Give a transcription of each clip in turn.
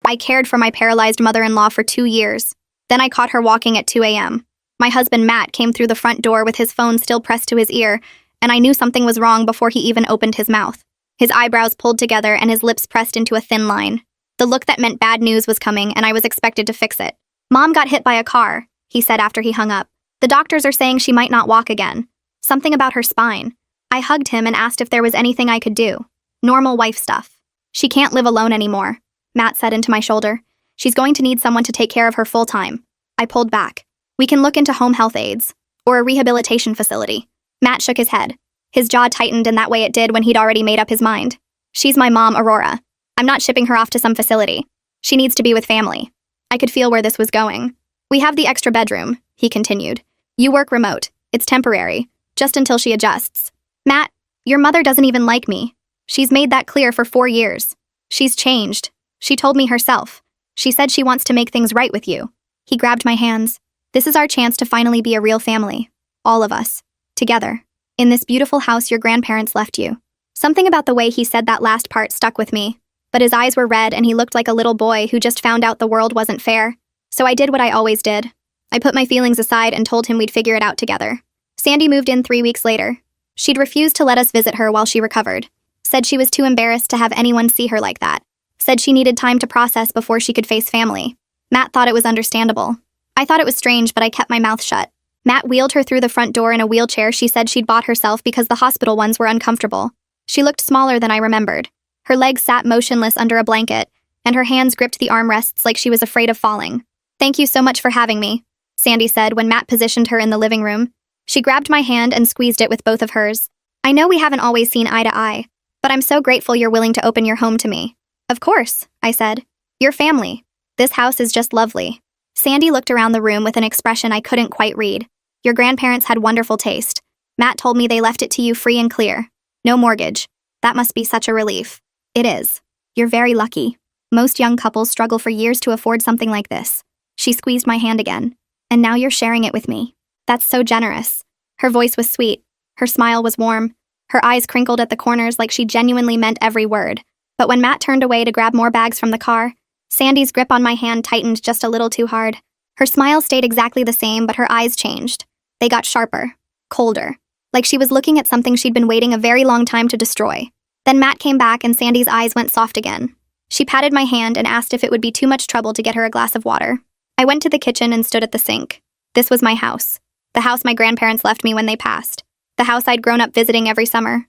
I cared for my paralyzed mother-in-law for 2 years. Then I caught her walking at 2 a.m. My husband Matt came through the front door with his phone still pressed to his ear, and I knew something was wrong before he even opened his mouth. His eyebrows pulled together and his lips pressed into a thin line. The look that meant bad news was coming, and I was expected to fix it. "Mom got hit by a car," he said after he hung up. "The doctors are saying she might not walk again. Something about her spine." I hugged him and asked if there was anything I could do. Normal wife stuff. "She can't live alone anymore," Matt said into my shoulder. "She's going to need someone to take care of her full time." I pulled back. "We can look into home health aides, or a rehabilitation facility." Matt shook his head. His jaw tightened in that way it did when he'd already made up his mind. "She's my mom, Aurora. I'm not shipping her off to some facility. She needs to be with family." I could feel where this was going. "We have the extra bedroom," he continued. "You work remote. It's temporary, just until she adjusts." "Matt, your mother doesn't even like me. She's made that clear for 4 years. She's changed. She told me herself. She said she wants to make things right with you." He grabbed my hands. "This is our chance to finally be a real family. All of us. Together. In this beautiful house your grandparents left you." Something about the way he said that last part stuck with me. But his eyes were red and he looked like a little boy who just found out the world wasn't fair. So I did what I always did. I put my feelings aside and told him we'd figure it out together. Sandy moved in 3 weeks later. She'd refused to let us visit her while she recovered. Said she was too embarrassed to have anyone see her like that. Said she needed time to process before she could face family. Matt thought it was understandable. I thought it was strange, but I kept my mouth shut. Matt wheeled her through the front door in a wheelchair she said she'd bought herself because the hospital ones were uncomfortable. She looked smaller than I remembered. Her legs sat motionless under a blanket, and her hands gripped the armrests like she was afraid of falling. "Thank you so much for having me," Sandy said when Matt positioned her in the living room. She grabbed my hand and squeezed it with both of hers. "I know we haven't always seen eye to eye, but I'm so grateful you're willing to open your home to me." "Of course," I said. "Your family. This house is just lovely." Sandy looked around the room with an expression I couldn't quite read. "Your grandparents had wonderful taste. Matt told me they left it to you free and clear. No mortgage. That must be such a relief." "It is. You're very lucky. Most young couples struggle for years to afford something like this." She squeezed my hand again. "And now you're sharing it with me. That's so generous." Her voice was sweet. Her smile was warm. Her eyes crinkled at the corners like she genuinely meant every word. But when Matt turned away to grab more bags from the car, Sandy's grip on my hand tightened just a little too hard. Her smile stayed exactly the same, but her eyes changed. They got sharper, colder, like she was looking at something she'd been waiting a very long time to destroy. Then Matt came back and Sandy's eyes went soft again. She patted my hand and asked if it would be too much trouble to get her a glass of water. I went to the kitchen and stood at the sink. This was my house. The house my grandparents left me when they passed. The house I'd grown up visiting every summer.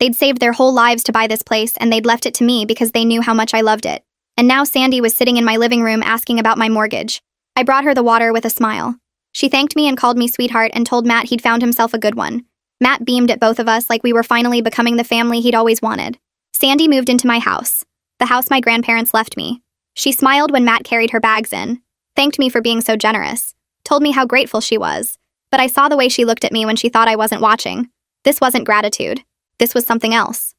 They'd saved their whole lives to buy this place, and they'd left it to me because they knew how much I loved it. And now Sandy was sitting in my living room asking about my mortgage. I brought her the water with a smile. She thanked me and called me sweetheart and told Matt he'd found himself a good one. Matt beamed at both of us like we were finally becoming the family he'd always wanted. Sandy moved into my house, the house my grandparents left me. She smiled when Matt carried her bags in, thanked me for being so generous, told me how grateful she was, but I saw the way she looked at me when she thought I wasn't watching. This wasn't gratitude. This was something else.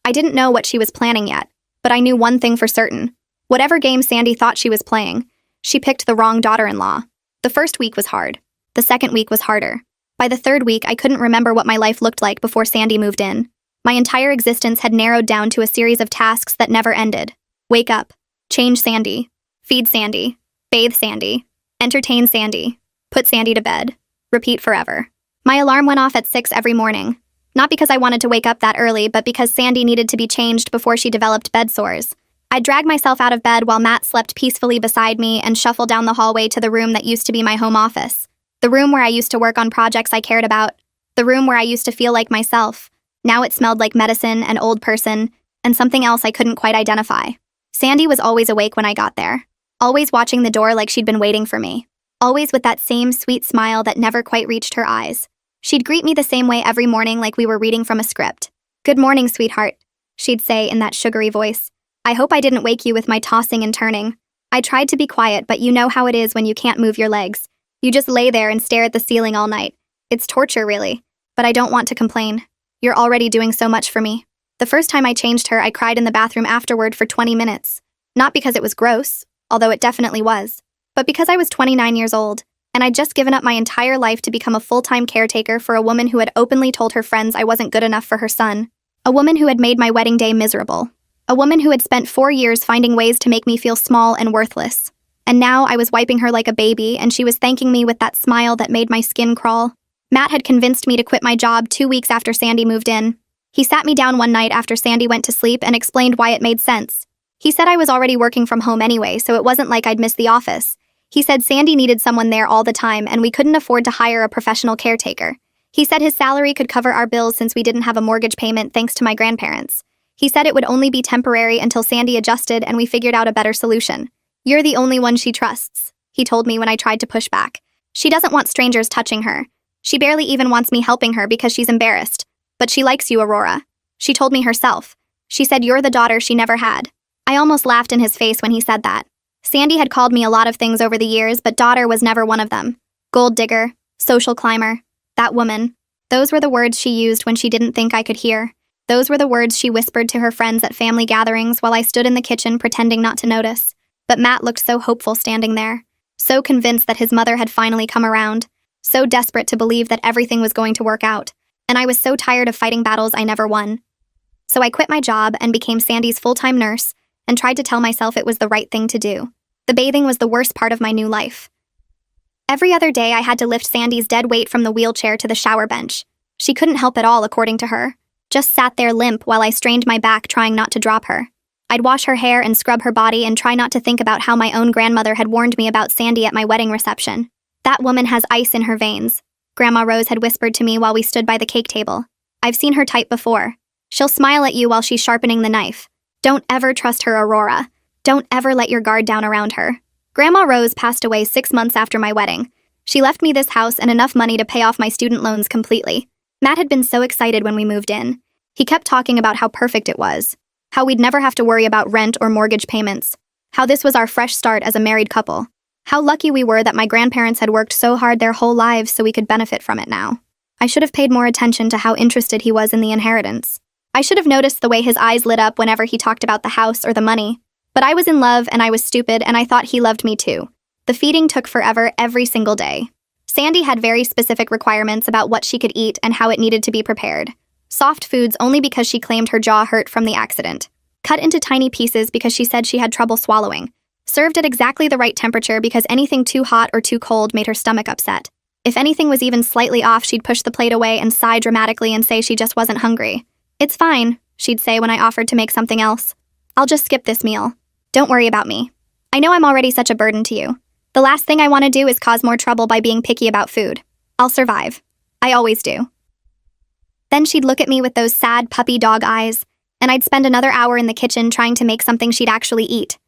I didn't know what she was planning yet, but I knew one thing for certain. Whatever game Sandy thought she was playing, she picked the wrong daughter-in-law. The first week was hard. The second week was harder. By the third week, I couldn't remember what my life looked like before Sandy moved in. My entire existence had narrowed down to a series of tasks that never ended. Wake up, change Sandy, feed Sandy, bathe Sandy, entertain Sandy, put Sandy to bed, repeat forever. My alarm went off at 6 every morning. Not because I wanted to wake up that early, but because Sandy needed to be changed before she developed bed sores. I'd drag myself out of bed while Matt slept peacefully beside me and shuffle down the hallway to the room that used to be my home office. The room where I used to work on projects I cared about. The room where I used to feel like myself. Now it smelled like medicine, an old person, and something else I couldn't quite identify. Sandy was always awake when I got there. Always watching the door like she'd been waiting for me. Always with that same sweet smile that never quite reached her eyes. She'd greet me the same way every morning like we were reading from a script. "Good morning, sweetheart," she'd say in that sugary voice. "I hope I didn't wake you with my tossing and turning. I tried to be quiet, but you know how it is when you can't move your legs. You just lay there and stare at the ceiling all night. It's torture, really. But I don't want to complain. You're already doing so much for me." The first time I changed her, I cried in the bathroom afterward for 20 minutes. Not because it was gross, although it definitely was, but because I was 29 years old, and I'd just given up my entire life to become a full-time caretaker for a woman who had openly told her friends I wasn't good enough for her son. A woman who had made my wedding day miserable. A woman who had spent 4 years finding ways to make me feel small and worthless. And now I was wiping her like a baby, and she was thanking me with that smile that made my skin crawl. Matt had convinced me to quit my job 2 weeks after Sandy moved in. He sat me down one night after Sandy went to sleep and explained why it made sense. He said I was already working from home anyway, so it wasn't like I'd miss the office. He said Sandy needed someone there all the time, and we couldn't afford to hire a professional caretaker. He said his salary could cover our bills since we didn't have a mortgage payment thanks to my grandparents. He said it would only be temporary until Sandy adjusted and we figured out a better solution. "You're the only one she trusts," he told me when I tried to push back. "She doesn't want strangers touching her. She barely even wants me helping her because she's embarrassed. But she likes you, Aurora. She told me herself. She said you're the daughter she never had." I almost laughed in his face when he said that. Sandy had called me a lot of things over the years, but daughter was never one of them. Gold digger, social climber, that woman. Those were the words she used when she didn't think I could hear. Those were the words she whispered to her friends at family gatherings while I stood in the kitchen pretending not to notice. But Matt looked so hopeful standing there, so convinced that his mother had finally come around, so desperate to believe that everything was going to work out, and I was so tired of fighting battles I never won. So I quit my job and became Sandy's full-time nurse and tried to tell myself it was the right thing to do. The bathing was the worst part of my new life. Every other day I had to lift Sandy's dead weight from the wheelchair to the shower bench. She couldn't help at all, according to her. Just sat there limp while I strained my back trying not to drop her. I'd wash her hair and scrub her body and try not to think about how my own grandmother had warned me about Sandy at my wedding reception. "That woman has ice in her veins," Grandma Rose had whispered to me while we stood by the cake table. "I've seen her type before. She'll smile at you while she's sharpening the knife. Don't ever trust her, Aurora. Don't ever let your guard down around her." Grandma Rose passed away 6 months after my wedding. She left me this house and enough money to pay off my student loans completely. Matt had been so excited when we moved in. He kept talking about how perfect it was, how we'd never have to worry about rent or mortgage payments, how this was our fresh start as a married couple, how lucky we were that my grandparents had worked so hard their whole lives so we could benefit from it now. I should have paid more attention to how interested he was in the inheritance. I should have noticed the way his eyes lit up whenever he talked about the house or the money. But I was in love and I was stupid and I thought he loved me too. The feeding took forever every single day. Sandy had very specific requirements about what she could eat and how it needed to be prepared. Soft foods only because she claimed her jaw hurt from the accident. Cut into tiny pieces because she said she had trouble swallowing. Served at exactly the right temperature because anything too hot or too cold made her stomach upset. If anything was even slightly off, she'd push the plate away and sigh dramatically and say she just wasn't hungry. "It's fine," she'd say when I offered to make something else. "I'll just skip this meal. Don't worry about me. I know I'm already such a burden to you. The last thing I want to do is cause more trouble by being picky about food. I'll survive. I always do." Then she'd look at me with those sad puppy dog eyes, and I'd spend another hour in the kitchen trying to make something she'd actually eat.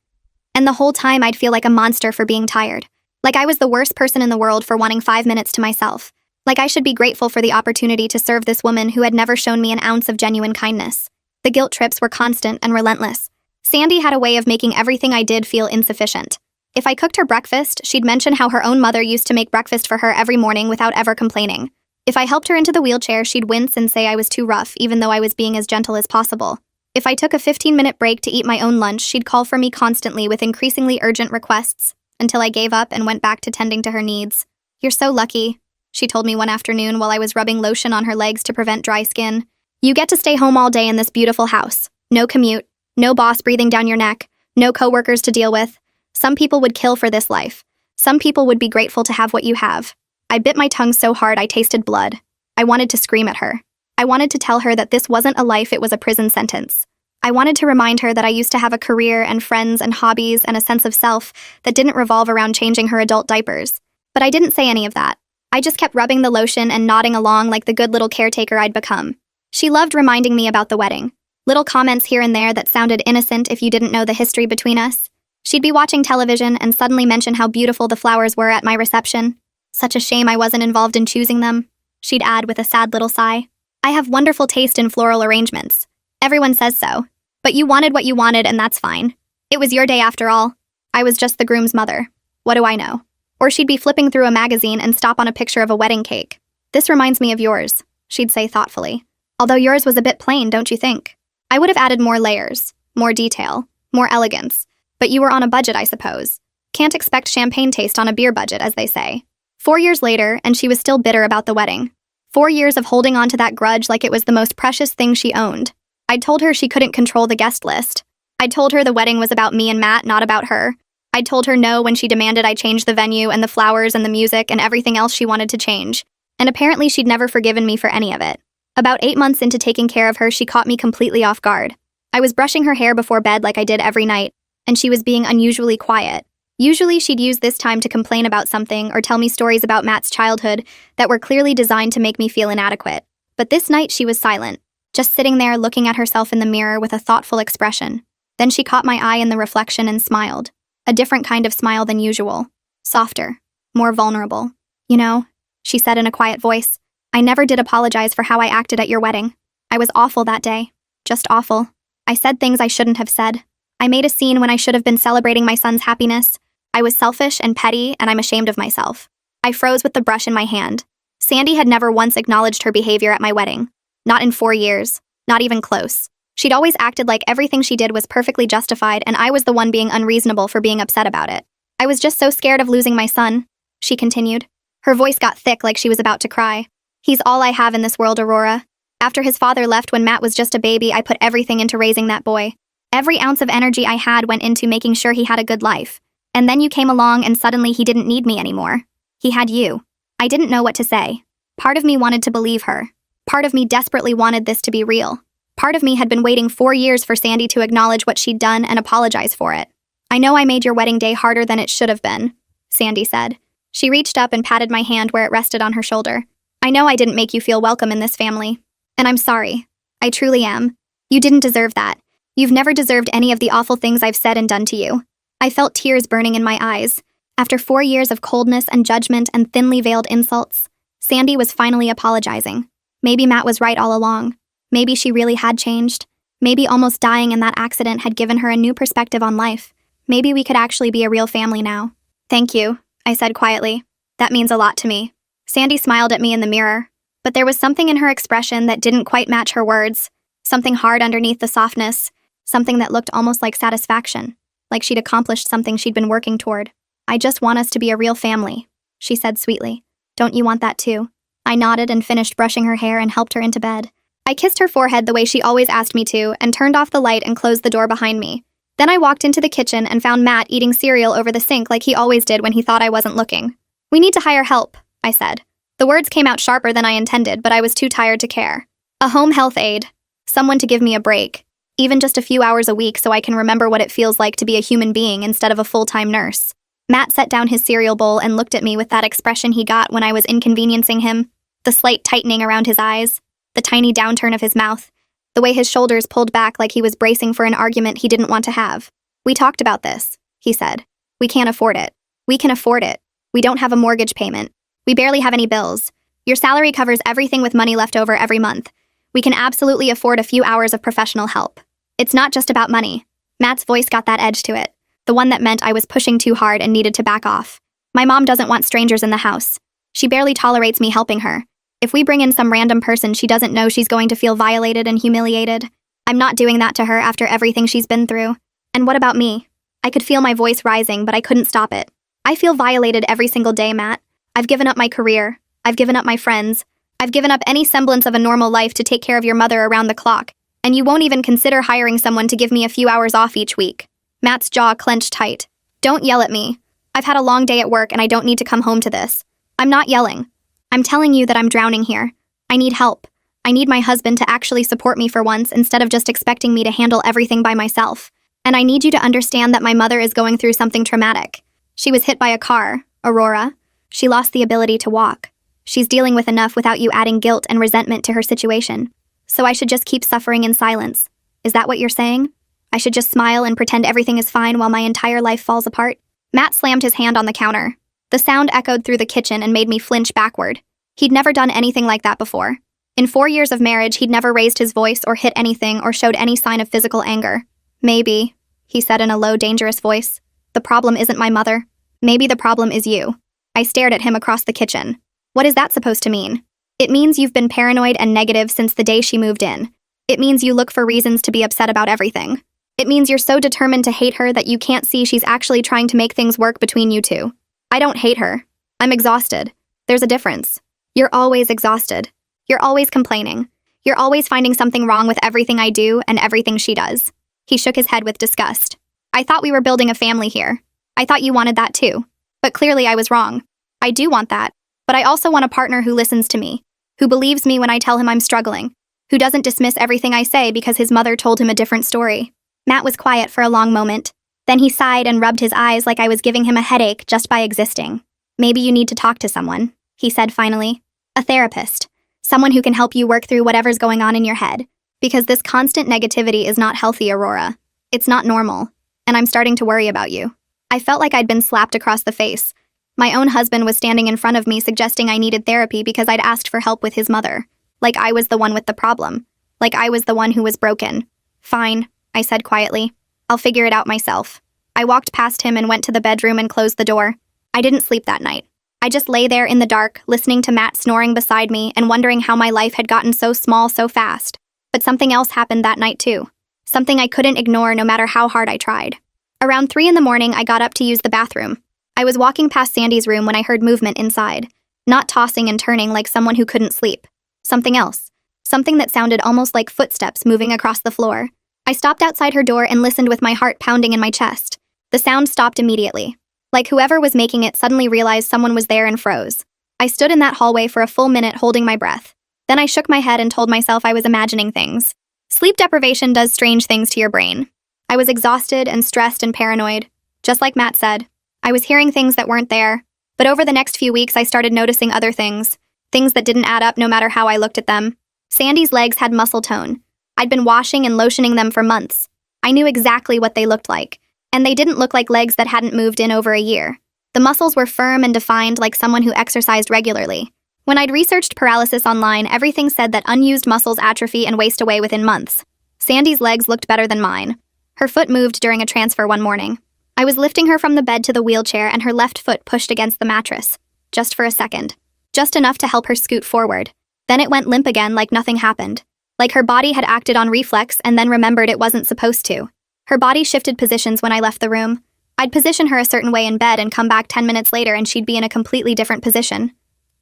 And the whole time I'd feel like a monster for being tired. Like I was the worst person in the world for wanting 5 minutes to myself. Like I should be grateful for the opportunity to serve this woman who had never shown me an ounce of genuine kindness. The guilt trips were constant and relentless. Sandy had a way of making everything I did feel insufficient. If I cooked her breakfast, she'd mention how her own mother used to make breakfast for her every morning without ever complaining. If I helped her into the wheelchair, she'd wince and say I was too rough, even though I was being as gentle as possible. If I took a 15-minute break to eat my own lunch, she'd call for me constantly with increasingly urgent requests, until I gave up and went back to tending to her needs. "You're so lucky," she told me one afternoon while I was rubbing lotion on her legs to prevent dry skin. "You get to stay home all day in this beautiful house. No commute, no boss breathing down your neck, no coworkers to deal with. Some people would kill for this life. Some people would be grateful to have what you have." I bit my tongue so hard I tasted blood. I wanted to scream at her. I wanted to tell her that this wasn't a life, it was a prison sentence. I wanted to remind her that I used to have a career and friends and hobbies and a sense of self that didn't revolve around changing her adult diapers. But I didn't say any of that. I just kept rubbing the lotion and nodding along like the good little caretaker I'd become. She loved reminding me about the wedding. Little comments here and there that sounded innocent if you didn't know the history between us. She'd be watching television and suddenly mention how beautiful the flowers were at my reception. Such a shame I wasn't involved in choosing them. She'd add with a sad little sigh. "I have wonderful taste in floral arrangements. Everyone says so. But you wanted what you wanted and that's fine. It was your day after all. I was just the groom's mother. What do I know?" Or she'd be flipping through a magazine and stop on a picture of a wedding cake. "This reminds me of yours," she'd say thoughtfully. "Although yours was a bit plain, don't you think? I would have added more layers, more detail, more elegance. But you were on a budget, I suppose. Can't expect champagne taste on a beer budget, as they say." 4 years later, and she was still bitter about the wedding. 4 years of holding on to that grudge like it was the most precious thing she owned. I'd told her she couldn't control the guest list, I'd told her the wedding was about me and Matt, not about her. I'd told her no when she demanded I change the venue and the flowers and the music and everything else she wanted to change. And apparently she'd never forgiven me for any of it. About 8 months into taking care of her, she caught me completely off guard. I was brushing her hair before bed like I did every night, and she was being unusually quiet. Usually she'd use this time to complain about something or tell me stories about Matt's childhood that were clearly designed to make me feel inadequate. But this night she was silent, just sitting there looking at herself in the mirror with a thoughtful expression. Then she caught my eye in the reflection and smiled. A different kind of smile than usual. Softer. More vulnerable. You know, she said in a quiet voice, I never did apologize for how I acted at your wedding. I was awful that day. Just awful. I said things I shouldn't have said. I made a scene when I should have been celebrating my son's happiness. I was selfish and petty, and I'm ashamed of myself. I froze with the brush in my hand. Sandy had never once acknowledged her behavior at my wedding. Not in 4 years. Not even close. She'd always acted like everything she did was perfectly justified, and I was the one being unreasonable for being upset about it. I was just so scared of losing my son, she continued. Her voice got thick like she was about to cry. He's all I have in this world, Aurora. After his father left when Matt was just a baby, I put everything into raising that boy. Every ounce of energy I had went into making sure he had a good life. And then you came along and suddenly he didn't need me anymore. He had you. I didn't know what to say. Part of me wanted to believe her. Part of me desperately wanted this to be real. Part of me had been waiting 4 years for Sandy to acknowledge what she'd done and apologize for it. I know I made your wedding day harder than it should have been, Sandy said. She reached up and patted my hand where it rested on her shoulder. I know I didn't make you feel welcome in this family. And I'm sorry. I truly am. You didn't deserve that. You've never deserved any of the awful things I've said and done to you. I felt tears burning in my eyes. After 4 years of coldness and judgment and thinly veiled insults, Sandy was finally apologizing. Maybe Matt was right all along. Maybe she really had changed. Maybe almost dying in that accident had given her a new perspective on life. Maybe we could actually be a real family now. Thank you, I said quietly. That means a lot to me. Sandy smiled at me in the mirror, but there was something in her expression that didn't quite match her words. Something hard underneath the softness. Something that looked almost like satisfaction. Like she'd accomplished something she'd been working toward. I just want us to be a real family, she said sweetly. Don't you want that too? I nodded and finished brushing her hair and helped her into bed. I kissed her forehead the way she always asked me to and turned off the light and closed the door behind me. Then I walked into the kitchen and found Matt eating cereal over the sink like he always did when he thought I wasn't looking. We need to hire help, I said. The words came out sharper than I intended, but I was too tired to care. A home health aide. Someone to give me a break. Even just a few hours a week so I can remember what it feels like to be a human being instead of a full-time nurse. Matt set down his cereal bowl and looked at me with that expression he got when I was inconveniencing him. The slight tightening around his eyes. The tiny downturn of his mouth, the way his shoulders pulled back like he was bracing for an argument he didn't want to have. We talked about this, he said. We can't afford it. We can afford it. We don't have a mortgage payment. We barely have any bills. Your salary covers everything with money left over every month. We can absolutely afford a few hours of professional help. It's not just about money. Matt's voice got that edge to it, the one that meant I was pushing too hard and needed to back off. My mom doesn't want strangers in the house. She barely tolerates me helping her. If we bring in some random person she doesn't know, she's going to feel violated and humiliated. I'm not doing that to her after everything she's been through. And what about me? I could feel my voice rising, but I couldn't stop it. I feel violated every single day, Matt. I've given up my career. I've given up my friends. I've given up any semblance of a normal life to take care of your mother around the clock. And you won't even consider hiring someone to give me a few hours off each week. Matt's jaw clenched tight. Don't yell at me. I've had a long day at work and I don't need to come home to this. I'm not yelling. I'm telling you that I'm drowning here. I need help. I need my husband to actually support me for once instead of just expecting me to handle everything by myself. And I need you to understand that my mother is going through something traumatic. She was hit by a car, Aurora. She lost the ability to walk. She's dealing with enough without you adding guilt and resentment to her situation. So I should just keep suffering in silence. Is that what you're saying? I should just smile and pretend everything is fine while my entire life falls apart? Matt slammed his hand on the counter. The sound echoed through the kitchen and made me flinch backward. He'd never done anything like that before. In 4 years of marriage, he'd never raised his voice or hit anything or showed any sign of physical anger. Maybe, he said in a low, dangerous voice, the problem isn't my mother. Maybe the problem is you. I stared at him across the kitchen. What is that supposed to mean? It means you've been paranoid and negative since the day she moved in. It means you look for reasons to be upset about everything. It means you're so determined to hate her that you can't see she's actually trying to make things work between you two. I don't hate her. I'm exhausted. There's a difference. You're always exhausted. You're always complaining. You're always finding something wrong with everything I do and everything she does. He shook his head with disgust. I thought we were building a family here. I thought you wanted that too. But clearly I was wrong. I do want that. But I also want a partner who listens to me, who believes me when I tell him I'm struggling, who doesn't dismiss everything I say because his mother told him a different story. Matt was quiet for a long moment. Then he sighed and rubbed his eyes like I was giving him a headache just by existing. Maybe you need to talk to someone, he said finally. A therapist. Someone who can help you work through whatever's going on in your head. Because this constant negativity is not healthy, Aurora. It's not normal. And I'm starting to worry about you. I felt like I'd been slapped across the face. My own husband was standing in front of me suggesting I needed therapy because I'd asked for help with his mother. Like I was the one with the problem. Like I was the one who was broken. Fine, I said quietly. I'll figure it out myself. I walked past him and went to the bedroom and closed the door. I didn't sleep that night. I just lay there in the dark, listening to Matt snoring beside me and wondering how my life had gotten so small so fast. But something else happened that night too. Something I couldn't ignore no matter how hard I tried. Around 3 a.m, I got up to use the bathroom. I was walking past Sandy's room when I heard movement inside. Not tossing and turning like someone who couldn't sleep. Something else. Something that sounded almost like footsteps moving across the floor. I stopped outside her door and listened with my heart pounding in my chest. The sound stopped immediately. Like whoever was making it suddenly realized someone was there and froze. I stood in that hallway for a full minute holding my breath. Then I shook my head and told myself I was imagining things. Sleep deprivation does strange things to your brain. I was exhausted and stressed and paranoid. Just like Matt said, I was hearing things that weren't there. But over the next few weeks I started noticing other things. Things that didn't add up no matter how I looked at them. Sandy's legs had muscle tone. I'd been washing and lotioning them for months. I knew exactly what they looked like. And they didn't look like legs that hadn't moved in over a year. The muscles were firm and defined like someone who exercised regularly. When I'd researched paralysis online, everything said that unused muscles atrophy and waste away within months. Sandy's legs looked better than mine. Her foot moved during a transfer one morning. I was lifting her from the bed to the wheelchair and her left foot pushed against the mattress. Just for a second. Just enough to help her scoot forward. Then it went limp again like nothing happened. Like her body had acted on reflex and then remembered it wasn't supposed to. Her body shifted positions when I left the room. I'd position her a certain way in bed and come back 10 minutes later and she'd be in a completely different position.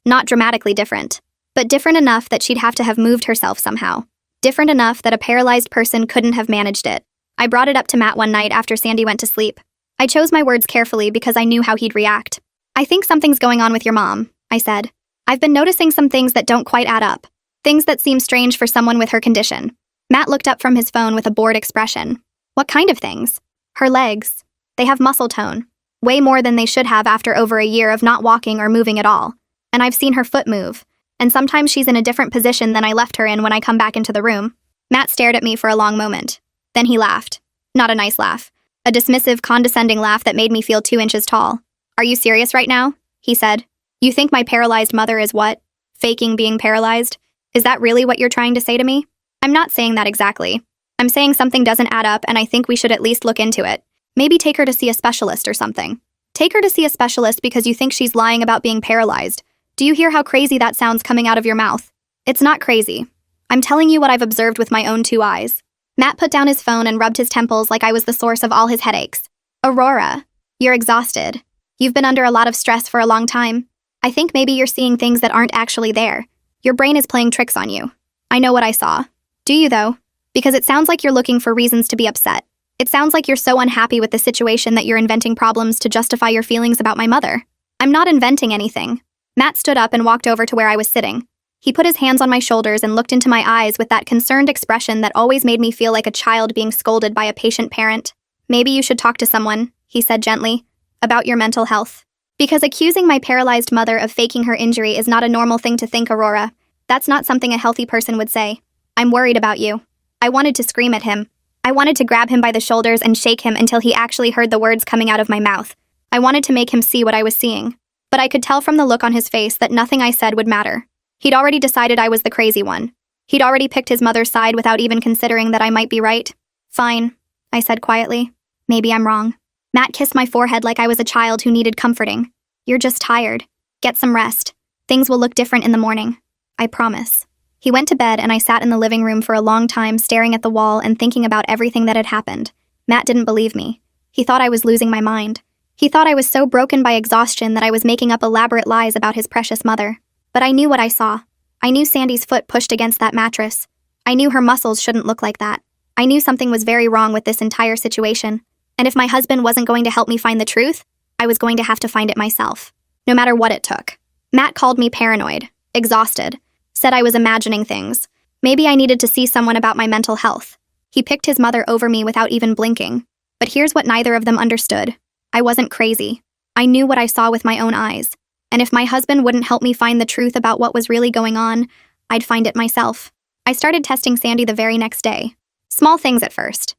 Not dramatically different, but different enough that she'd have to have moved herself somehow. Different enough that a paralyzed person couldn't have managed it. I brought it up to Matt one night after Sandy went to sleep. I chose my words carefully because I knew how he'd react. I think something's going on with your mom, I said. I've been noticing some things that don't quite add up. Things that seem strange for someone with her condition. Matt looked up from his phone with a bored expression. What kind of things? Her legs. They have muscle tone. Way more than they should have after over a year of not walking or moving at all. And I've seen her foot move. And sometimes she's in a different position than I left her in when I come back into the room. Matt stared at me for a long moment. Then he laughed. Not a nice laugh. A dismissive, condescending laugh that made me feel 2 inches tall. Are you serious right now? He said. You think my paralyzed mother is what? Faking being paralyzed? Is that really what you're trying to say to me? I'm not saying that exactly. I'm saying something doesn't add up and I think we should at least look into it. Maybe take her to see a specialist or something. Take her to see a specialist because you think she's lying about being paralyzed. Do you hear how crazy that sounds coming out of your mouth? It's not crazy. I'm telling you what I've observed with my own 2 eyes. Matt put down his phone and rubbed his temples like I was the source of all his headaches. Aurora, you're exhausted. You've been under a lot of stress for a long time. I think maybe you're seeing things that aren't actually there. Your brain is playing tricks on you. I know what I saw. Do you though? Because it sounds like you're looking for reasons to be upset. It sounds like you're so unhappy with the situation that you're inventing problems to justify your feelings about my mother. I'm not inventing anything. Matt stood up and walked over to where I was sitting. He put his hands on my shoulders and looked into my eyes with that concerned expression that always made me feel like a child being scolded by a patient parent. Maybe you should talk to someone, he said gently, about your mental health. Because accusing my paralyzed mother of faking her injury is not a normal thing to think, Aurora. That's not something a healthy person would say. I'm worried about you. I wanted to scream at him. I wanted to grab him by the shoulders and shake him until he actually heard the words coming out of my mouth. I wanted to make him see what I was seeing. But I could tell from the look on his face that nothing I said would matter. He'd already decided I was the crazy one. He'd already picked his mother's side without even considering that I might be right. Fine, I said quietly. Maybe I'm wrong. Matt kissed my forehead like I was a child who needed comforting. You're just tired. Get some rest. Things will look different in the morning. I promise. He went to bed and I sat in the living room for a long time staring at the wall and thinking about everything that had happened. Matt didn't believe me. He thought I was losing my mind. He thought I was so broken by exhaustion that I was making up elaborate lies about his precious mother. But I knew what I saw. I knew Sandy's foot pushed against that mattress. I knew her muscles shouldn't look like that. I knew something was very wrong with this entire situation, and if my husband wasn't going to help me find the truth, I was going to have to find it myself, no matter what it took. Matt called me paranoid, exhausted, said I was imagining things. Maybe I needed to see someone about my mental health. He picked his mother over me without even blinking. But here's what neither of them understood. I wasn't crazy. I knew what I saw with my own eyes. And if my husband wouldn't help me find the truth about what was really going on, I'd find it myself. I started testing Sandy the very next day. Small things at first.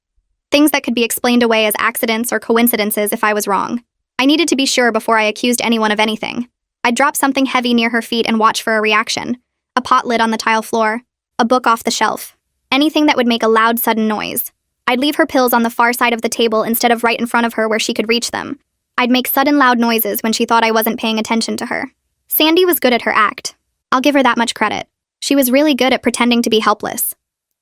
Things that could be explained away as accidents or coincidences if I was wrong. I needed to be sure before I accused anyone of anything. I'd drop something heavy near her feet and watch for a reaction. A pot lid on the tile floor. A book off the shelf. Anything that would make a loud, sudden noise. I'd leave her pills on the far side of the table instead of right in front of her where she could reach them. I'd make sudden loud noises when she thought I wasn't paying attention to her. Sandy was good at her act. I'll give her that much credit. She was really good at pretending to be helpless.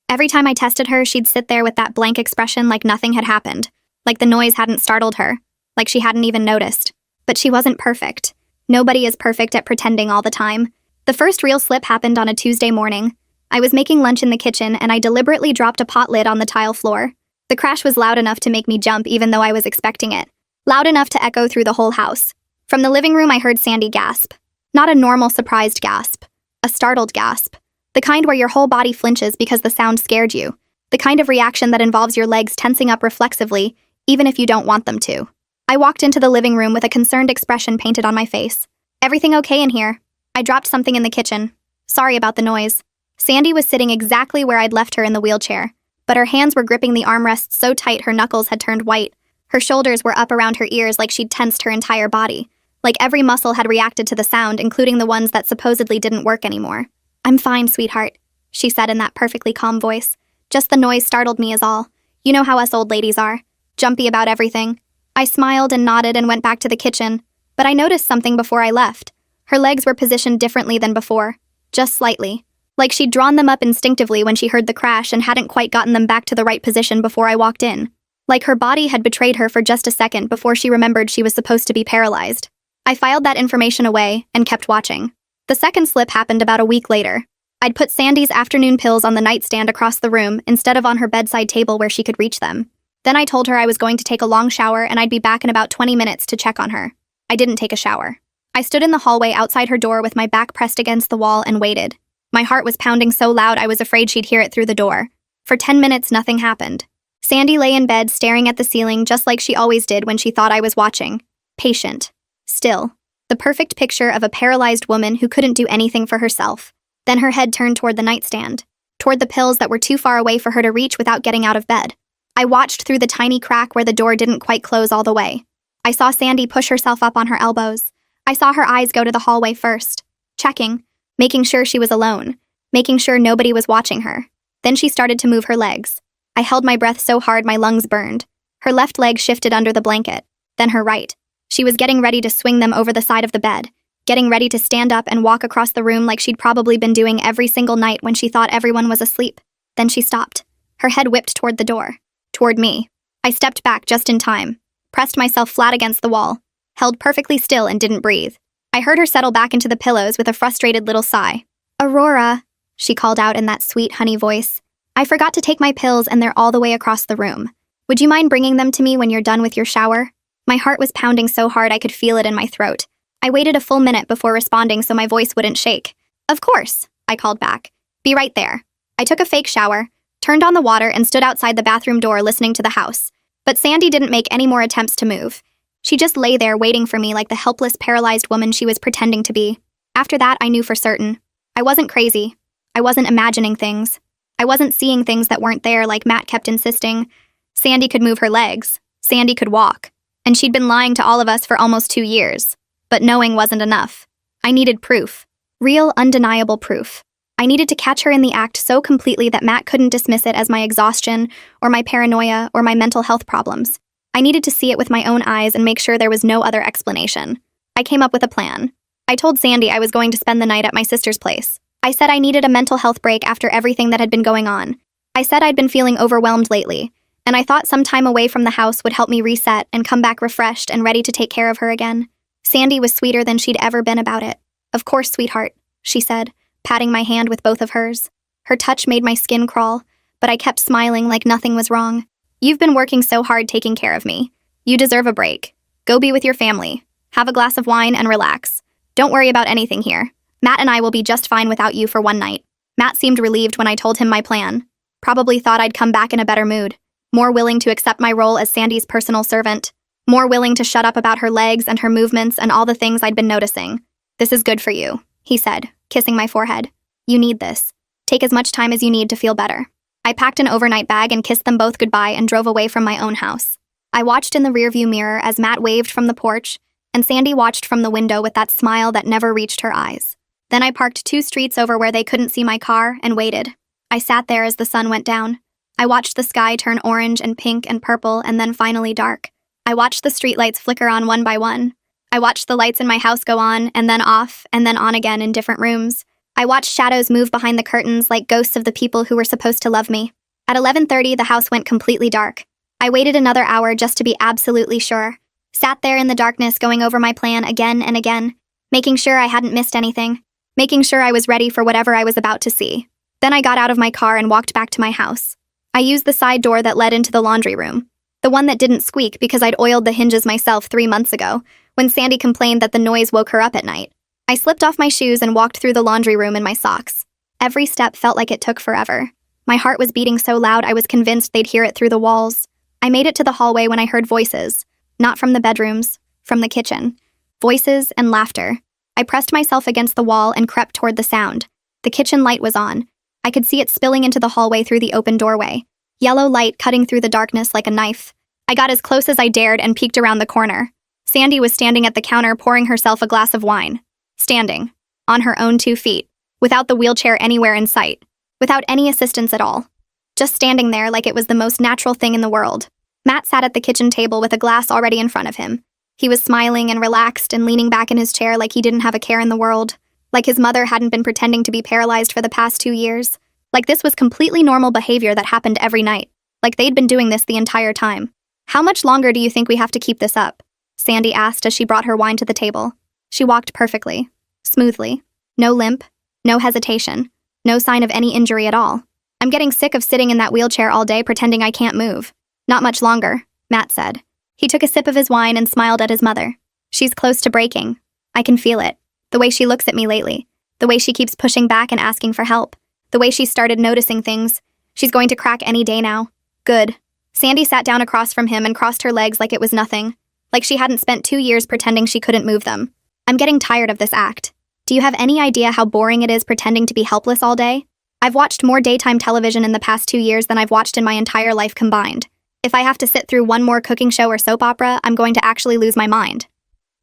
Every time I tested her, she'd sit there with that blank expression like nothing had happened, like the noise hadn't startled her, like she hadn't even noticed. But she wasn't perfect. Nobody is perfect at pretending all the time. The first real slip happened on a Tuesday morning. I was making lunch in the kitchen and I deliberately dropped a pot lid on the tile floor. The crash was loud enough to make me jump even though I was expecting it. Loud enough to echo through the whole house. From the living room I heard Sandy gasp. Not a normal surprised gasp. A startled gasp. The kind where your whole body flinches because the sound scared you. The kind of reaction that involves your legs tensing up reflexively, even if you don't want them to. I walked into the living room with a concerned expression painted on my face. Everything okay in here? I dropped something in the kitchen. Sorry about the noise. Sandy was sitting exactly where I'd left her in the wheelchair, but her hands were gripping the armrests so tight her knuckles had turned white. Her shoulders were up around her ears like she'd tensed her entire body, like every muscle had reacted to the sound, including the ones that supposedly didn't work anymore. I'm fine, sweetheart, she said in that perfectly calm voice. Just the noise startled me is all. You know how us old ladies are. Jumpy about everything. I smiled and nodded and went back to the kitchen, but I noticed something before I left. Her legs were positioned differently than before, just slightly. Like she'd drawn them up instinctively when she heard the crash and hadn't quite gotten them back to the right position before I walked in. Like her body had betrayed her for just a second before she remembered she was supposed to be paralyzed. I filed that information away and kept watching. The second slip happened about a week later. I'd put Sandy's afternoon pills on the nightstand across the room instead of on her bedside table where she could reach them. Then I told her I was going to take a long shower and I'd be back in about 20 minutes to check on her. I didn't take a shower. I stood in the hallway outside her door with my back pressed against the wall and waited. My heart was pounding so loud I was afraid she'd hear it through the door. For 10 minutes, nothing happened. Sandy lay in bed staring at the ceiling just like she always did when she thought I was watching. Patient. Still. The perfect picture of a paralyzed woman who couldn't do anything for herself. Then her head turned toward the nightstand, toward the pills that were too far away for her to reach without getting out of bed. I watched through the tiny crack where the door didn't quite close all the way. I saw Sandy push herself up on her elbows. I saw her eyes go to the hallway first, checking, making sure she was alone, making sure nobody was watching her. Then she started to move her legs. I held my breath so hard my lungs burned. Her left leg shifted under the blanket, then her right. She was getting ready to swing them over the side of the bed, getting ready to stand up and walk across the room like she'd probably been doing every single night when she thought everyone was asleep. Then she stopped. Her head whipped toward the door, toward me. I stepped back just in time, pressed myself flat against the wall, held perfectly still and didn't breathe. I heard her settle back into the pillows with a frustrated little sigh. Aurora, she called out in that sweet honey voice. I forgot to take my pills and they're all the way across the room. Would you mind bringing them to me when you're done with your shower? My heart was pounding so hard I could feel it in my throat. I waited a full minute before responding so my voice wouldn't shake. Of course, I called back. Be right there. I took a fake shower, turned on the water and stood outside the bathroom door listening to the house. But Sandy didn't make any more attempts to move. She just lay there waiting for me like the helpless, paralyzed woman she was pretending to be. After that, I knew for certain. I wasn't crazy. I wasn't imagining things. I wasn't seeing things that weren't there like Matt kept insisting. Sandy could move her legs. Sandy could walk. And she'd been lying to all of us for almost 2 years. But knowing wasn't enough. I needed proof. Real, undeniable proof. I needed to catch her in the act so completely that Matt couldn't dismiss it as my exhaustion, or my paranoia, or my mental health problems. I needed to see it with my own eyes and make sure there was no other explanation. I came up with a plan. I told Sandy I was going to spend the night at my sister's place. I said I needed a mental health break after everything that had been going on. I said I'd been feeling overwhelmed lately, and I thought some time away from the house would help me reset and come back refreshed and ready to take care of her again. Sandy was sweeter than she'd ever been about it. Of course, sweetheart, she said, patting my hand with both of hers. Her touch made my skin crawl, but I kept smiling like nothing was wrong. You've been working so hard taking care of me. You deserve a break. Go be with your family. Have a glass of wine and relax. Don't worry about anything here. Matt and I will be just fine without you for one night. Matt seemed relieved when I told him my plan. Probably thought I'd come back in a better mood. More willing to accept my role as Sandy's personal servant. More willing to shut up about her legs and her movements and all the things I'd been noticing. This is good for you, he said, kissing my forehead. You need this. Take as much time as you need to feel better. I packed an overnight bag and kissed them both goodbye and drove away from my own house. I watched in the rearview mirror as Matt waved from the porch, and Sandy watched from the window with that smile that never reached her eyes. Then I parked 2 streets over where they couldn't see my car and waited. I sat there as the sun went down. I watched the sky turn orange and pink and purple and then finally dark. I watched the streetlights flicker on one by one. I watched the lights in my house go on and then off and then on again in different rooms. I watched shadows move behind the curtains like ghosts of the people who were supposed to love me. At 11:30, the house went completely dark. I waited another hour just to be absolutely sure. Sat there in the darkness going over my plan again and again, making sure I hadn't missed anything, making sure I was ready for whatever I was about to see. Then I got out of my car and walked back to my house. I used the side door that led into the laundry room, the one that didn't squeak because I'd oiled the hinges myself 3 months ago, when Sandy complained that the noise woke her up at night. I slipped off my shoes and walked through the laundry room in my socks. Every step felt like it took forever. My heart was beating so loud I was convinced they'd hear it through the walls. I made it to the hallway when I heard voices, not from the bedrooms, from the kitchen. Voices and laughter. I pressed myself against the wall and crept toward the sound. The kitchen light was on. I could see it spilling into the hallway through the open doorway. Yellow light cutting through the darkness like a knife. I got as close as I dared and peeked around the corner. Sandy was standing at the counter pouring herself a glass of wine. Standing. On her own 2 feet. Without the wheelchair anywhere in sight. Without any assistance at all. Just standing there like it was the most natural thing in the world. Matt sat at the kitchen table with a glass already in front of him. He was smiling and relaxed and leaning back in his chair like he didn't have a care in the world. Like his mother hadn't been pretending to be paralyzed for the past 2 years. Like this was completely normal behavior that happened every night. Like they'd been doing this the entire time. How much longer do you think we have to keep this up? Sandy asked as she brought her wine to the table. She walked perfectly. Smoothly. No limp. No hesitation. No sign of any injury at all. I'm getting sick of sitting in that wheelchair all day pretending I can't move. Not much longer, Matt said. He took a sip of his wine and smiled at his mother. She's close to breaking. I can feel it. The way she looks at me lately. The way she keeps pushing back and asking for help. The way she started noticing things. She's going to crack any day now. Good. Sandy sat down across from him and crossed her legs like it was nothing. Like she hadn't spent 2 years pretending she couldn't move them. I'm getting tired of this act. Do you have any idea how boring it is pretending to be helpless all day? I've watched more daytime television in the past 2 years than I've watched in my entire life combined. If I have to sit through one more cooking show or soap opera, I'm going to actually lose my mind.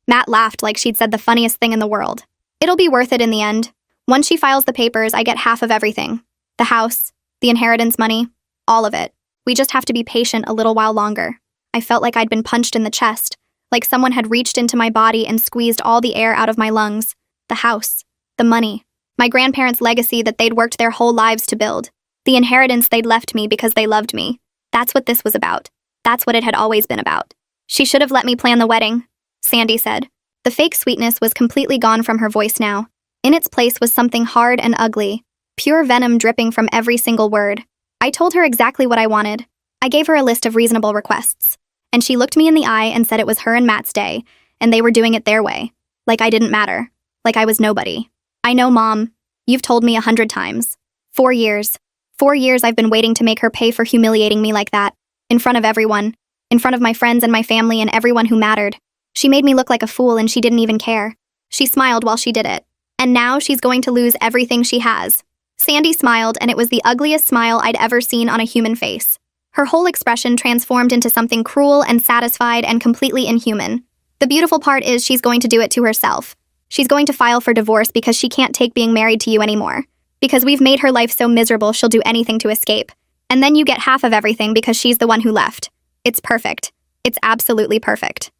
Matt laughed like she'd said the funniest thing in the world. It'll be worth it in the end. Once she files the papers, I get half of everything. The house, the inheritance money, all of it. We just have to be patient a little while longer. I felt like I'd been punched in the chest, like someone had reached into my body and squeezed all the air out of my lungs. The house, the money, my grandparents' legacy that they'd worked their whole lives to build, the inheritance they'd left me because they loved me. That's what this was about. That's what it had always been about. She should have let me plan the wedding, Sandy said. The fake sweetness was completely gone from her voice now. In its place was something hard and ugly, pure venom dripping from every single word. I told her exactly what I wanted. I gave her a list of reasonable requests, and she looked me in the eye and said it was her and Matt's day, and they were doing it their way. Like I didn't matter. Like I was nobody. I know, Mom. You've told me 100 times. 4 years. 4 years I've been waiting to make her pay for humiliating me like that. In front of everyone. In front of my friends and my family and everyone who mattered. She made me look like a fool and she didn't even care. She smiled while she did it. And now she's going to lose everything she has. Sandy smiled, and it was the ugliest smile I'd ever seen on a human face. Her whole expression transformed into something cruel and satisfied and completely inhuman. The beautiful part is she's going to do it to herself. She's going to file for divorce because she can't take being married to you anymore. Because we've made her life so miserable she'll do anything to escape. And then you get half of everything because she's the one who left. It's perfect. It's absolutely perfect.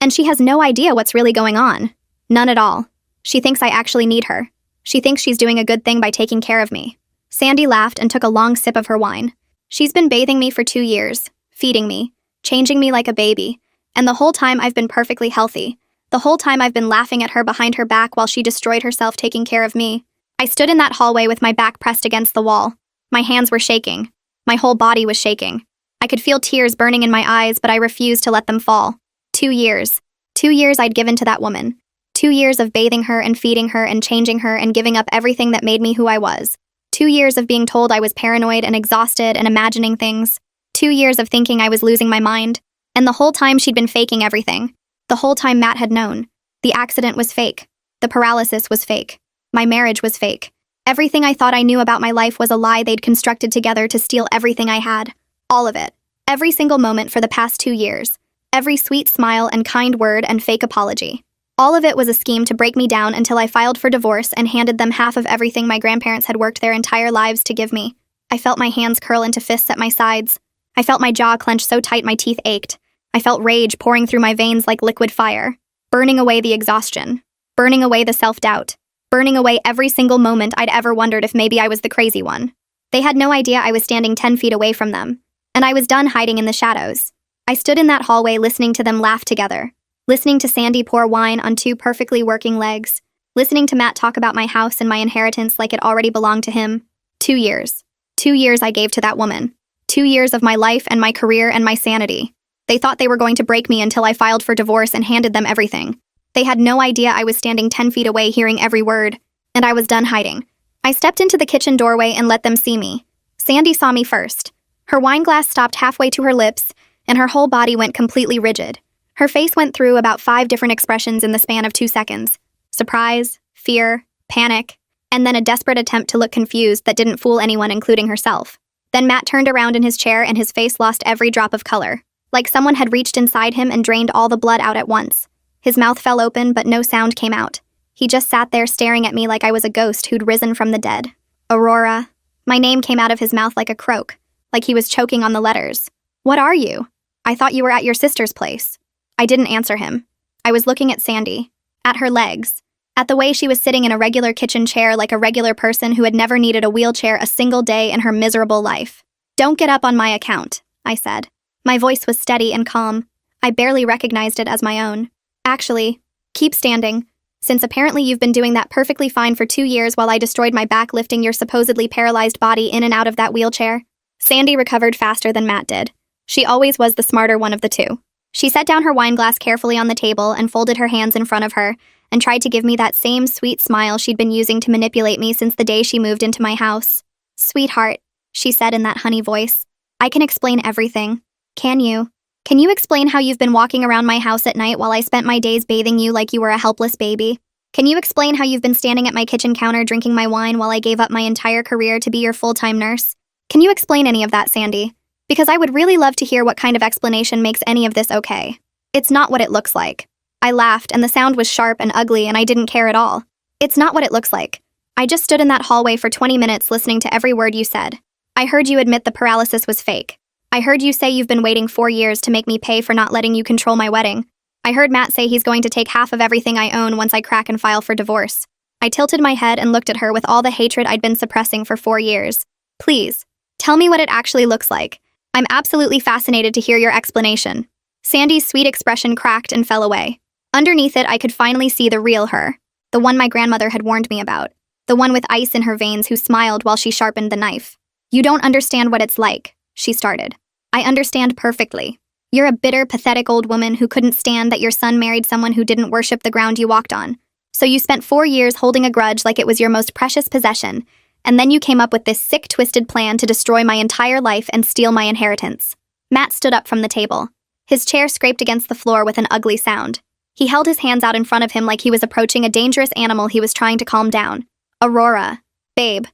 And she has no idea what's really going on. None at all. She thinks I actually need her. She thinks she's doing a good thing by taking care of me. Sandy laughed and took a long sip of her wine. She's been bathing me for 2 years, feeding me, changing me like a baby, and the whole time I've been perfectly healthy. The whole time I've been laughing at her behind her back while she destroyed herself taking care of me. I stood in that hallway with my back pressed against the wall. My hands were shaking. My whole body was shaking. I could feel tears burning in my eyes, but I refused to let them fall. 2 years. 2 years I'd given to that woman. 2 years of bathing her and feeding her and changing her and giving up everything that made me who I was. 2 years of being told I was paranoid and exhausted and imagining things. 2 years of thinking I was losing my mind. And the whole time she'd been faking everything. The whole time Matt had known. The accident was fake. The paralysis was fake. My marriage was fake. Everything I thought I knew about my life was a lie they'd constructed together to steal everything I had. All of it. Every single moment for the past 2 years. Every sweet smile and kind word and fake apology. All of it was a scheme to break me down until I filed for divorce and handed them half of everything my grandparents had worked their entire lives to give me. I felt my hands curl into fists at my sides. I felt my jaw clench so tight my teeth ached. I felt rage pouring through my veins like liquid fire, burning away the exhaustion, burning away the self-doubt, burning away every single moment I'd ever wondered if maybe I was the crazy one. They had no idea I was standing 10 feet away from them, and I was done hiding in the shadows. I stood in that hallway listening to them laugh together, listening to Sandy pour wine on 2 perfectly working legs, listening to Matt talk about my house and my inheritance like it already belonged to him. 2 years. 2 years I gave to that woman. 2 years of my life and my career and my sanity. They thought they were going to break me until I filed for divorce and handed them everything. They had no idea I was standing 10 feet away hearing every word, and I was done hiding. I stepped into the kitchen doorway and let them see me. Sandy saw me first. Her wine glass stopped halfway to her lips, and her whole body went completely rigid. Her face went through about 5 different expressions in the span of 2 seconds. Surprise, fear, panic, and then a desperate attempt to look confused that didn't fool anyone, including herself. Then Matt turned around in his chair and his face lost every drop of color, like someone had reached inside him and drained all the blood out at once. His mouth fell open, but no sound came out. He just sat there staring at me like I was a ghost who'd risen from the dead. Aurora. My name came out of his mouth like a croak, like he was choking on the letters. What are you? I thought you were at your sister's place. I didn't answer him. I was looking at Sandy, at her legs, at the way she was sitting in a regular kitchen chair like a regular person who had never needed a wheelchair a single day in her miserable life. Don't get up on my account, I said. My voice was steady and calm. I barely recognized it as my own. Actually, keep standing, since apparently you've been doing that perfectly fine for 2 years while I destroyed my back lifting your supposedly paralyzed body in and out of that wheelchair. Sandy recovered faster than Matt did. She always was the smarter one of the two. She set down her wine glass carefully on the table and folded her hands in front of her and tried to give me that same sweet smile she'd been using to manipulate me since the day she moved into my house. Sweetheart, she said in that honey voice, I can explain everything. Can you? Can you explain how you've been walking around my house at night while I spent my days bathing you like you were a helpless baby? Can you explain how you've been standing at my kitchen counter drinking my wine while I gave up my entire career to be your full-time nurse? Can you explain any of that, Sandy? Because I would really love to hear what kind of explanation makes any of this okay. It's not what it looks like. I laughed, and the sound was sharp and ugly, and I didn't care at all. It's not what it looks like. I just stood in that hallway for 20 minutes listening to every word you said. I heard you admit the paralysis was fake. I heard you say you've been waiting 4 years to make me pay for not letting you control my wedding. I heard Matt say he's going to take half of everything I own once I crack and file for divorce. I tilted my head and looked at her with all the hatred I'd been suppressing for 4 years. Please, tell me what it actually looks like. I'm absolutely fascinated to hear your explanation. Sandy's sweet expression cracked and fell away. Underneath it, I could finally see the real her, the one my grandmother had warned me about, the one with ice in her veins who smiled while she sharpened the knife. You don't understand what it's like, she started. I understand perfectly. You're a bitter, pathetic old woman who couldn't stand that your son married someone who didn't worship the ground you walked on. So you spent 4 years holding a grudge like it was your most precious possession, and then you came up with this sick, twisted plan to destroy my entire life and steal my inheritance. Matt stood up from the table. His chair scraped against the floor with an ugly sound. He held his hands out in front of him like he was approaching a dangerous animal he was trying to calm down. Aurora. Babe.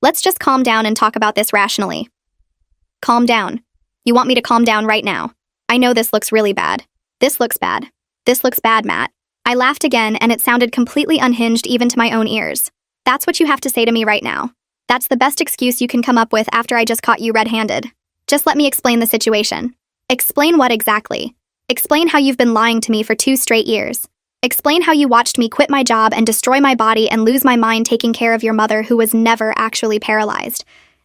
Let's just calm down and talk about this rationally. Calm down. You want me to calm down right now? I know this looks really bad. This looks bad. This looks bad, Matt. I laughed again, and it sounded completely unhinged even to my own ears. That's what you have to say to me right now. That's the best excuse you can come up with after I just caught you red-handed. Just let me explain the situation. Explain what exactly? Explain how you've been lying to me for 2 straight years. Explain how you watched me quit my job and destroy my body and lose my mind taking care of your mother who was never actually paralyzed.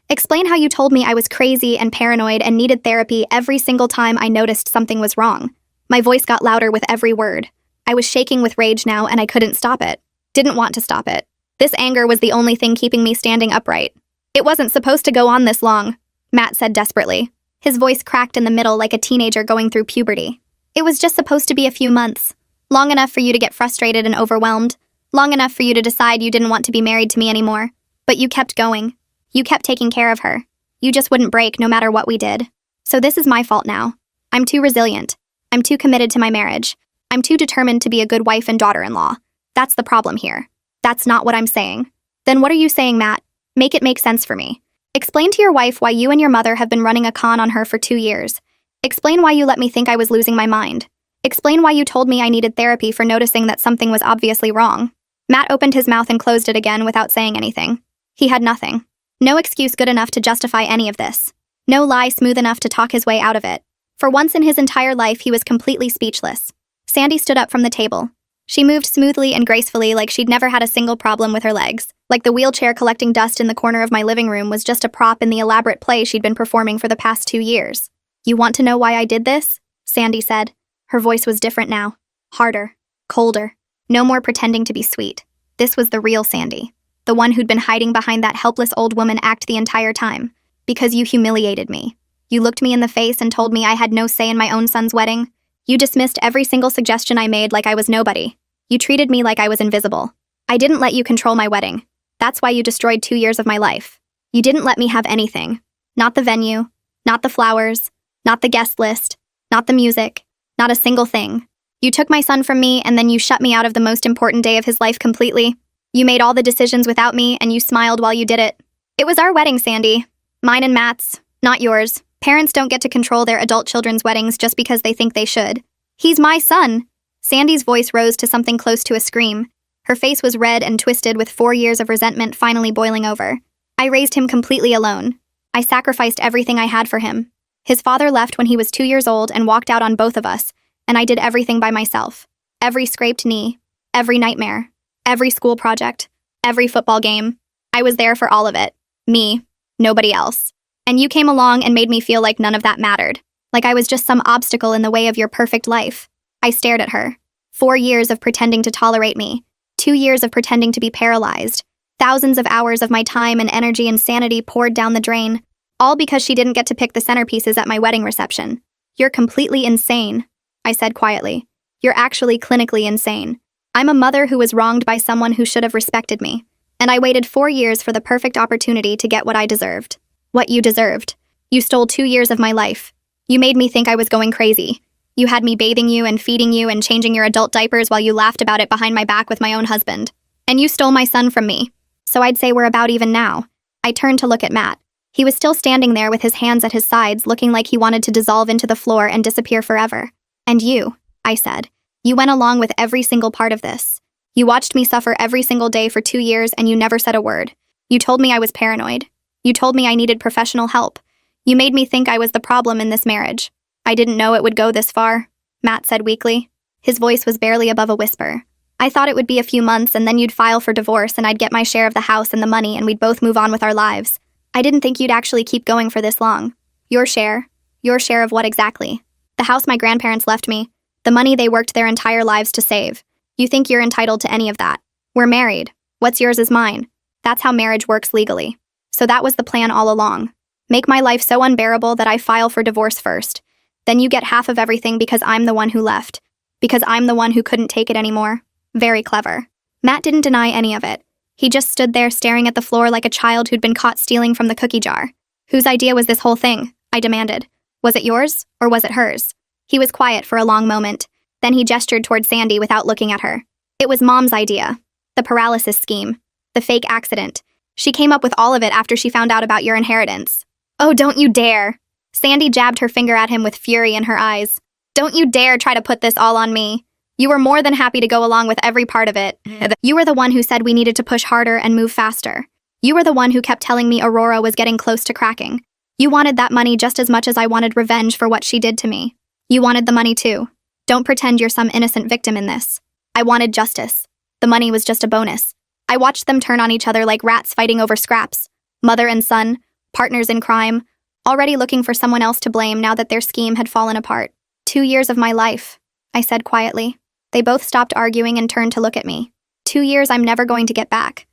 Explain how you told me I was crazy and paranoid and needed therapy every single time I noticed something was wrong. My voice got louder with every word. I was shaking with rage now and I couldn't stop it. Didn't want to stop it. This anger was the only thing keeping me standing upright. It wasn't supposed to go on this long. Matt said desperately. His voice cracked in the middle like a teenager going through puberty. It was just supposed to be a few months. Long enough for you to get frustrated and overwhelmed. Long enough for you to decide you didn't want to be married to me anymore. But you kept going. You kept taking care of her. You just wouldn't break no matter what we did. So this is my fault now. I'm too resilient. I'm too committed to my marriage. I'm too determined to be a good wife and daughter-in-law. That's the problem here. That's not what I'm saying. Then what are you saying, Matt? Make it make sense for me. Explain to your wife why you and your mother have been running a con on her for 2 years. Explain why you let me think I was losing my mind. Explain why you told me I needed therapy for noticing that something was obviously wrong. Matt opened his mouth and closed it again without saying anything. He had nothing. No excuse good enough to justify any of this. No lie smooth enough to talk his way out of it. For once in his entire life, he was completely speechless. Sandy stood up from the table. She moved smoothly and gracefully like she'd never had a single problem with her legs. Like the wheelchair collecting dust in the corner of my living room was just a prop in the elaborate play she'd been performing for the past 2 years. You want to know why I did this? Sandy said. Her voice was different now. Harder. Colder. No more pretending to be sweet. This was the real Sandy. The one who'd been hiding behind that helpless old woman act the entire time. Because you humiliated me. You looked me in the face and told me I had no say in my own son's wedding. You dismissed every single suggestion I made like I was nobody. You treated me like I was invisible. I didn't let you control my wedding. That's why you destroyed 2 years of my life. You didn't let me have anything. Not the venue. Not the flowers. Not the guest list. Not the music. Not a single thing. You took my son from me and then you shut me out of the most important day of his life completely. You made all the decisions without me and you smiled while you did it. It was our wedding, Sandy. Mine and Matt's, not yours. Parents don't get to control their adult children's weddings just because they think they should. He's my son. Sandy's voice rose to something close to a scream. Her face was red and twisted with 4 years of resentment finally boiling over. I raised him completely alone. I sacrificed everything I had for him. His father left when he was 2 years old and walked out on both of us, and I did everything by myself. Every scraped knee, every nightmare, every school project, every football game. I was there for all of it. Me, nobody else. And you came along and made me feel like none of that mattered. Like I was just some obstacle in the way of your perfect life. I stared at her. 4 years of pretending to tolerate me. 2 years of pretending to be paralyzed. Thousands of hours of my time and energy and sanity poured down the drain. All because she didn't get to pick the centerpieces at my wedding reception. You're completely insane, I said quietly. You're actually clinically insane. I'm a mother who was wronged by someone who should have respected me. And I waited 4 years for the perfect opportunity to get what I deserved. What you deserved. You stole 2 years of my life. You made me think I was going crazy. You had me bathing you and feeding you and changing your adult diapers while you laughed about it behind my back with my own husband. And you stole my son from me. So I'd say we're about even now. I turned to look at Matt. He was still standing there with his hands at his sides, looking like he wanted to dissolve into the floor and disappear forever. And you, I said. You went along with every single part of this. You watched me suffer every single day for 2 years and you never said a word. You told me I was paranoid. You told me I needed professional help. You made me think I was the problem in this marriage. I didn't know it would go this far, Matt said weakly. His voice was barely above a whisper. I thought it would be a few months and then you'd file for divorce and I'd get my share of the house and the money and we'd both move on with our lives. I didn't think you'd actually keep going for this long. Your share? Your share of what exactly? The house my grandparents left me. The money they worked their entire lives to save. You think you're entitled to any of that. We're married. What's yours is mine. That's how marriage works legally. So that was the plan all along. Make my life so unbearable that I file for divorce first. Then you get half of everything because I'm the one who left. Because I'm the one who couldn't take it anymore. Very clever. Matt didn't deny any of it. He just stood there staring at the floor like a child who'd been caught stealing from the cookie jar. Whose idea was this whole thing? I demanded. Was it yours, or was it hers? He was quiet for a long moment. Then he gestured toward Sandy without looking at her. It was Mom's idea. The paralysis scheme. The fake accident. She came up with all of it after she found out about your inheritance. Oh, don't you dare! Sandy jabbed her finger at him with fury in her eyes. Don't you dare try to put this all on me. You were more than happy to go along with every part of it. You were the one who said we needed to push harder and move faster. You were the one who kept telling me Aurora was getting close to cracking. You wanted that money just as much as I wanted revenge for what she did to me. You wanted the money too. Don't pretend you're some innocent victim in this. I wanted justice. The money was just a bonus. I watched them turn on each other like rats fighting over scraps. Mother and son, partners in crime, already looking for someone else to blame now that their scheme had fallen apart. 2 years of my life, I said quietly. They both stopped arguing and turned to look at me. 2 years I'm never going to get back.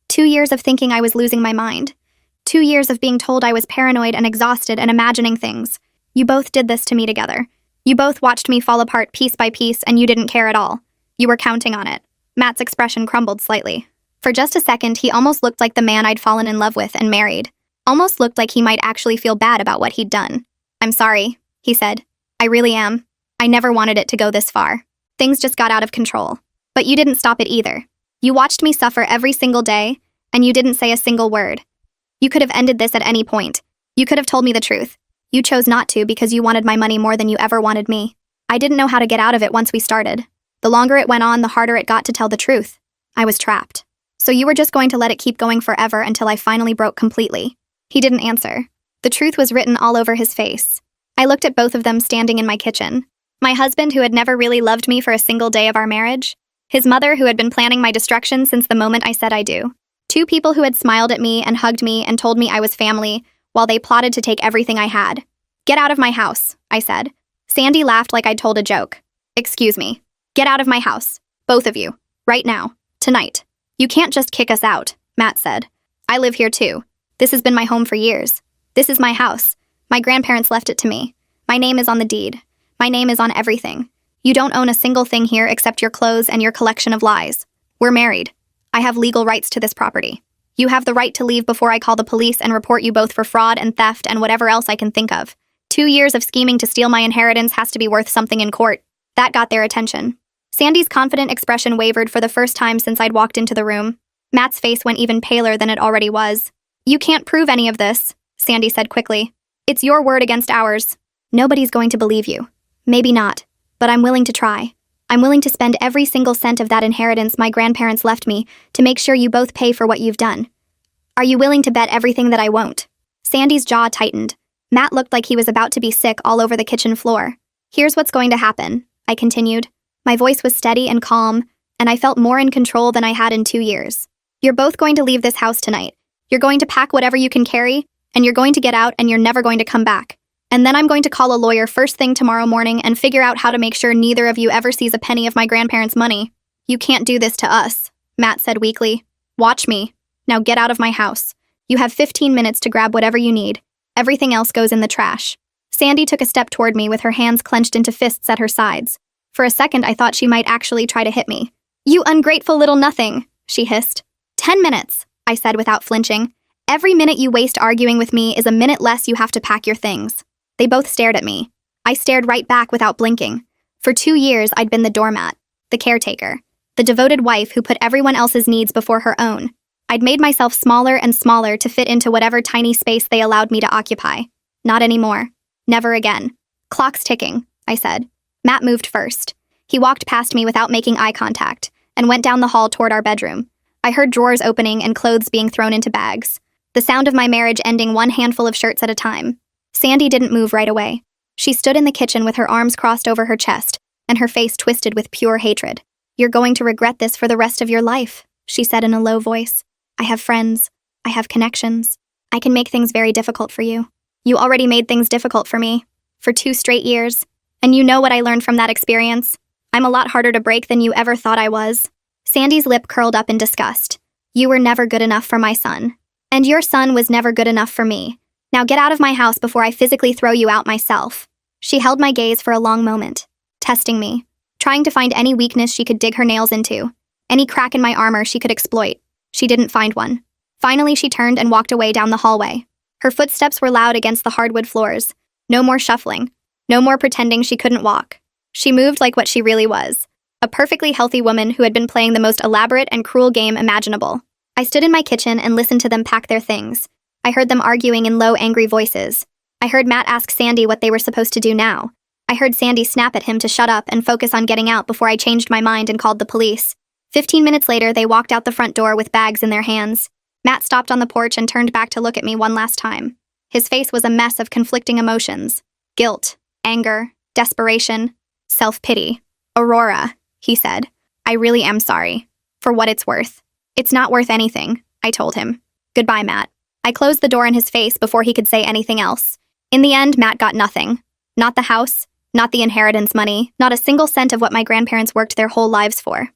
2 years of thinking I was losing my mind. 2 years of being told I was paranoid and exhausted and imagining things. You both did this to me together. You both watched me fall apart piece by piece, and you didn't care at all. You were counting on it. Matt's expression crumbled slightly. For just a second, he almost looked like the man I'd fallen in love with and married. Almost looked like he might actually feel bad about what he'd done. "I'm sorry," he said. "I really am. I never wanted it to go this far. Things just got out of control. But you didn't stop it either. You watched me suffer every single day, and you didn't say a single word. You could have ended this at any point. You could have told me the truth. You chose not to because you wanted my money more than you ever wanted me. I didn't know how to get out of it once we started. The longer it went on, the harder it got to tell the truth. I was trapped. So you were just going to let it keep going forever until I finally broke completely." He didn't answer. The truth was written all over his face. I looked at both of them standing in my kitchen. My husband, who had never really loved me for a single day of our marriage. His mother, who had been planning my destruction since the moment I said I do. 2 people who had smiled at me and hugged me and told me I was family, while they plotted to take everything I had. "Get out of my house," I said. Sandy laughed like I'd told a joke. "Excuse me. Get out of my house. Both of you. Right now. Tonight." "You can't just kick us out," Matt said. "I live here too. This has been my home for years. This is my house. My grandparents left it to me. My name is on the deed. My name is on everything. You don't own a single thing here except your clothes and your collection of lies. We're married. I have legal rights to this property. You have the right to leave before I call the police and report you both for fraud and theft and whatever else I can think of. 2 years of scheming to steal my inheritance has to be worth something in court." That got their attention. Sandy's confident expression wavered for the first time since I'd walked into the room. Matt's face went even paler than it already was. "You can't prove any of this," Sandy said quickly. "It's your word against ours. Nobody's going to believe you. Maybe not, but I'm willing to try. I'm willing to spend every single cent of that inheritance my grandparents left me to make sure you both pay for what you've done. Are you willing to bet everything that I won't?" Sandy's jaw tightened. Matt looked like he was about to be sick all over the kitchen floor. "Here's what's going to happen," I continued. My voice was steady and calm, and I felt more in control than I had in 2 years. "You're both going to leave this house tonight. You're going to pack whatever you can carry, and you're going to get out and you're never going to come back. And then I'm going to call a lawyer first thing tomorrow morning and figure out how to make sure neither of you ever sees a penny of my grandparents' money." "You can't do this to us," Matt said weakly. "Watch me. Now get out of my house. You have 15 minutes to grab whatever you need. Everything else goes in the trash." Sandy took a step toward me with her hands clenched into fists at her sides. For a second, I thought she might actually try to hit me. "You ungrateful little nothing," she hissed. 10 minutes, I said without flinching. "Every minute you waste arguing with me is a minute less you have to pack your things." They both stared at me. I stared right back without blinking. For 2 years, I'd been the doormat, the caretaker, the devoted wife who put everyone else's needs before her own. I'd made myself smaller and smaller to fit into whatever tiny space they allowed me to occupy. Not anymore. Never again. "Clock's ticking," I said. Matt moved first. He walked past me without making eye contact and went down the hall toward our bedroom. I heard drawers opening and clothes being thrown into bags. The sound of my marriage ending one handful of shirts at a time. Sandy didn't move right away. She stood in the kitchen with her arms crossed over her chest and her face twisted with pure hatred. "You're going to regret this for the rest of your life," she said in a low voice. "I have friends. I have connections. I can make things very difficult for you. You already made things difficult for me. For 2 straight years. And you know what I learned from that experience. I'm a lot harder to break than you ever thought I was." Sandy's lip curled up in disgust. "You were never good enough for my son. And your son was never good enough for me. Now get out of my house before I physically throw you out myself." She held my gaze for a long moment, testing me, trying to find any weakness she could dig her nails into, any crack in my armor she could exploit. She didn't find one. Finally, she turned and walked away down the hallway. Her footsteps were loud against the hardwood floors. No more shuffling. No more pretending she couldn't walk. She moved like what she really was, a perfectly healthy woman who had been playing the most elaborate and cruel game imaginable. I stood in my kitchen and listened to them pack their things. I heard them arguing in low, angry voices. I heard Matt ask Sandy what they were supposed to do now. I heard Sandy snap at him to shut up and focus on getting out before I changed my mind and called the police. 15 minutes later, they walked out the front door with bags in their hands. Matt stopped on the porch and turned back to look at me one last time. His face was a mess of conflicting emotions. Guilt, anger, desperation, self-pity. "Aurora," he said, "I really am sorry. For what it's worth." "It's not worth anything," I told him. "Goodbye, Matt." I closed the door in his face before he could say anything else. In the end, Matt got nothing. Not the house, not the inheritance money, not a single cent of what my grandparents worked their whole lives for.